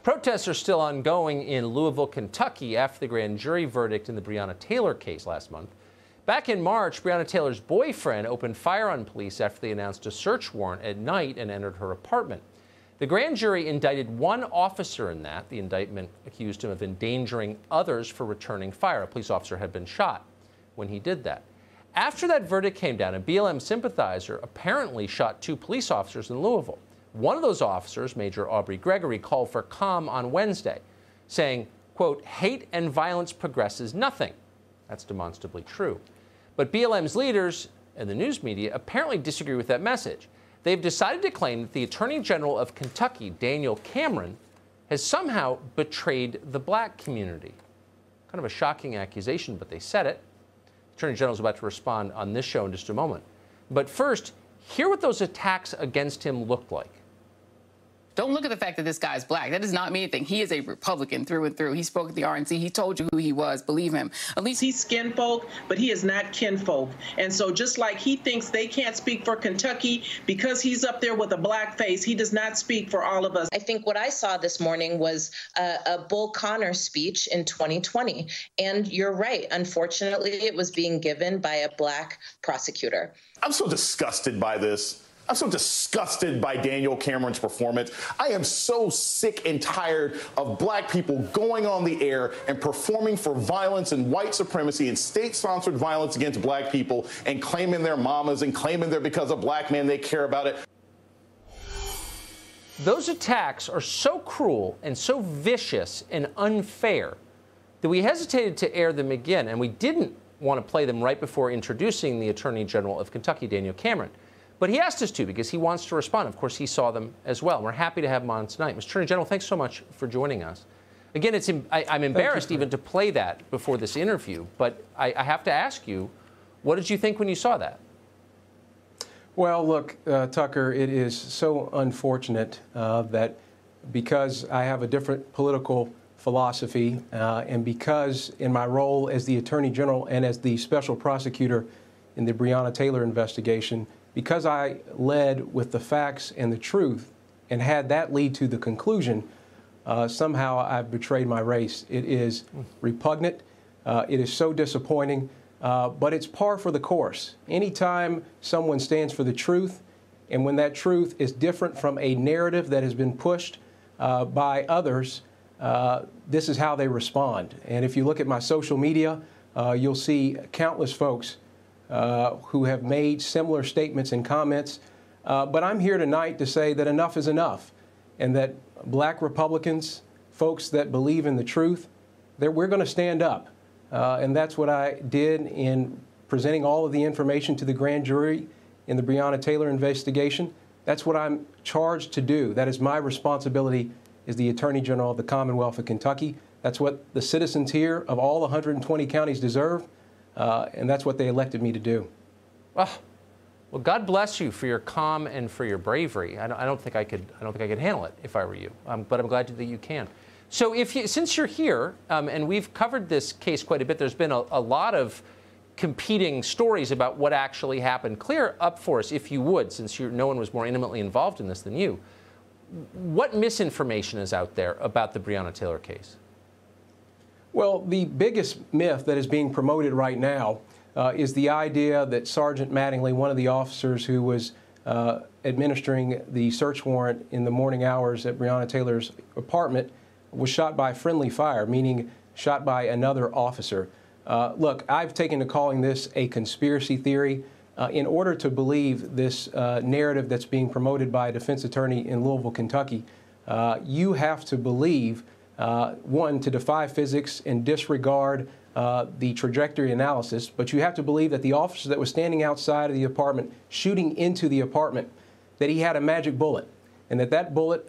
Protests are still ongoing in Louisville, Kentucky after the grand jury verdict in the Breonna Taylor case last month. Back in March, Breonna Taylor's boyfriend opened fire on police after they announced a search warrant at night and entered her apartment. The grand jury indicted one officer in that. The indictment accused him of endangering others for returning fire. A police officer had been shot when he did that. After that verdict came down, a BLM sympathizer apparently shot two police officers in Louisville. One of those officers, Major Aubrey Gregory, called for calm on Wednesday, saying, quote, "Hate and violence progresses nothing." That's demonstrably true. But BLM's leaders and the news media apparently disagree with that message. They've decided to claim that the Attorney General of Kentucky, Daniel Cameron, has somehow betrayed the black community. Kind of a shocking accusation, but they said it. The Attorney General is about to respond on this show in just a moment. But first, hear what those attacks against him looked like. Don't look at the fact that this guy's black. That does not mean anything. He is a Republican through and through. He spoke at the RNC. He told you who he was. Believe him. At least he's skin folk, but he is not kinfolk. And so just like he thinks they can't speak for Kentucky because he's up there with a black face, he does not speak for all of us. I think what I saw this morning was a Bull Connor speech in 2020. And you're right. Unfortunately, it was being given by a black prosecutor. I'm so disgusted by this. I'm so disgusted by Daniel Cameron's performance. I am so sick and tired of black people going on the air and performing for violence and white supremacy and state-sponsored violence against black people and claiming they're mamas and claiming they're because of black men, they care about it. Those attacks are so cruel and so vicious and unfair that we hesitated to air them again, and we didn't want to play them right before introducing the Attorney General of Kentucky, Daniel Cameron. But he asked us to because he wants to respond. Of course, he saw them as well. We're happy to have him on tonight. Mr. Attorney General, thanks so much for joining us. Again, I'm embarrassed even to play that before this interview, but I have to ask you, what did you think when you saw that? Well, look, Tucker, it is so unfortunate that because I have a different political philosophy and because in my role as the Attorney General and as the special prosecutor in the Breonna Taylor investigation, because I led with the facts and the truth and had that lead to the conclusion, somehow I've betrayed my race. It is repugnant. It is so disappointing, but it's par for the course. Anytime someone stands for the truth, and when that truth is different from a narrative that has been pushed by others, this is how they respond. And if you look at my social media, you'll see countless folks who have made similar statements and comments. But I'm here tonight to say that enough is enough, and that black Republicans, folks that believe in the truth, we're going to stand up. And that's what I did in presenting all of the information to the grand jury in the Breonna Taylor investigation. That's what I'm charged to do. That is my responsibility as the Attorney General of the Commonwealth of Kentucky. That's what the citizens here of all 120 counties deserve. And that's what they elected me to do. Well, God bless you for your calm and for your bravery. I don't think I could handle it if I were you. But I'm glad that you can. So, since you're here, and we've covered this case quite a bit, there's been a lot of competing stories about what actually happened. Clear up for us, if you would, since no one was more intimately involved in this than you. What misinformation is out there about the Breonna Taylor case? Well, the biggest myth that is being promoted right now is the idea that Sergeant Mattingly, one of the officers who was administering the search warrant in the morning hours at Breonna Taylor's apartment, was shot by friendly fire, meaning shot by another officer. Look, I've taken to calling this a conspiracy theory. In order to believe this narrative that's being promoted by a defense attorney in Louisville, Kentucky, you have to believe one, to defy physics and disregard the trajectory analysis, but you have to believe that the officer that was standing outside of the apartment, shooting into the apartment, that he had a magic bullet, and that bullet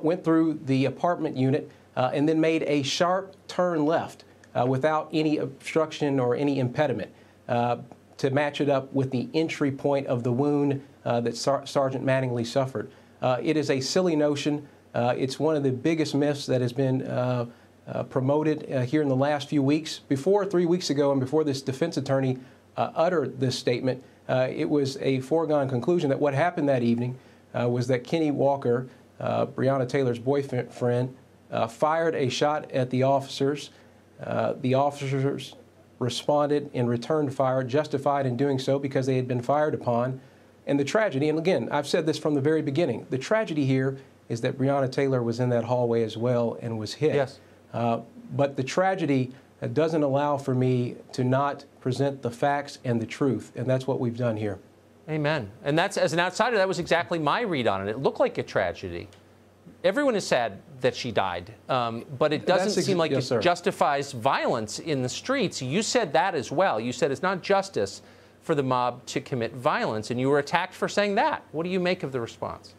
went through the apartment unit and then made a sharp turn left without any obstruction or any impediment to match it up with the entry point of the wound that Sergeant Mattingly suffered. It is a silly notion. It's one of the biggest myths that has been promoted here in the last few weeks. Before 3 weeks ago and before this defense attorney uttered this statement, it was a foregone conclusion that what happened that evening was that Kenny Walker, Breonna Taylor's boyfriend, fired a shot at the officers. The officers responded and returned fire, justified in doing so because they had been fired upon. And the tragedy, and again, I've said this from the very beginning, the tragedy here is that Breonna Taylor was in that hallway as well and was hit. Yes. But the tragedy doesn't allow for me to not present the facts and the truth, and that's what we've done here. Amen. And that's, as an outsider, that was exactly my read on it. It looked like a tragedy. Everyone is sad that she died, but it doesn't seem like it justifies violence in the streets. You said that as well. You said it's not justice for the mob to commit violence, and you were attacked for saying that. What do you make of the response?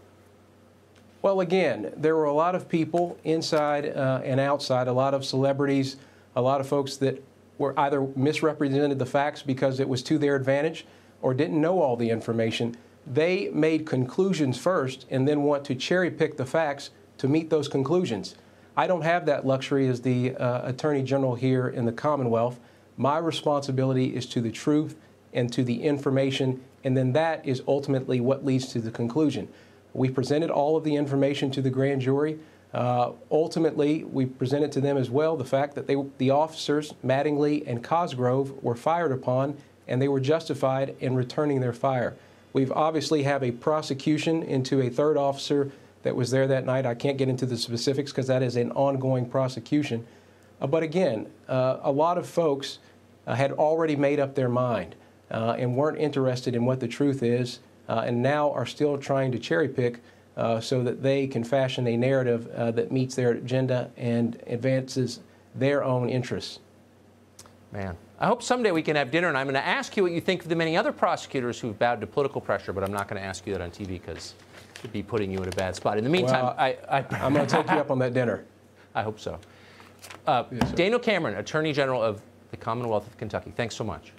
Well, again, there were a lot of people inside and outside, a lot of celebrities, a lot of folks that were either misrepresented the facts because it was to their advantage or didn't know all the information. They made conclusions first and then want to cherry pick the facts to meet those conclusions. I don't have that luxury as the Attorney General here in the Commonwealth. My responsibility is to the truth and to the information, and then that is ultimately what leads to the conclusion. We presented all of the information to the grand jury. Ultimately, we presented to them as well the fact that the officers, Mattingly and Cosgrove, were fired upon, and they were justified in returning their fire. We've obviously have a prosecution into a third officer that was there that night. I can't get into the specifics because that is an ongoing prosecution. But again, a lot of folks had already made up their mind and weren't interested in what the truth is, and now are still trying to cherry pick so that they can fashion a narrative that meets their agenda and advances their own interests. Man, I hope someday we can have dinner, and I'm going to ask you what you think of the many other prosecutors who've bowed to political pressure, but I'm not going to ask you that on TV because it'd be putting you in a bad spot. In the meantime, well, I'm going to take you up on that dinner. I hope so. Yes, Daniel Cameron, Attorney General of the Commonwealth of Kentucky, thanks so much.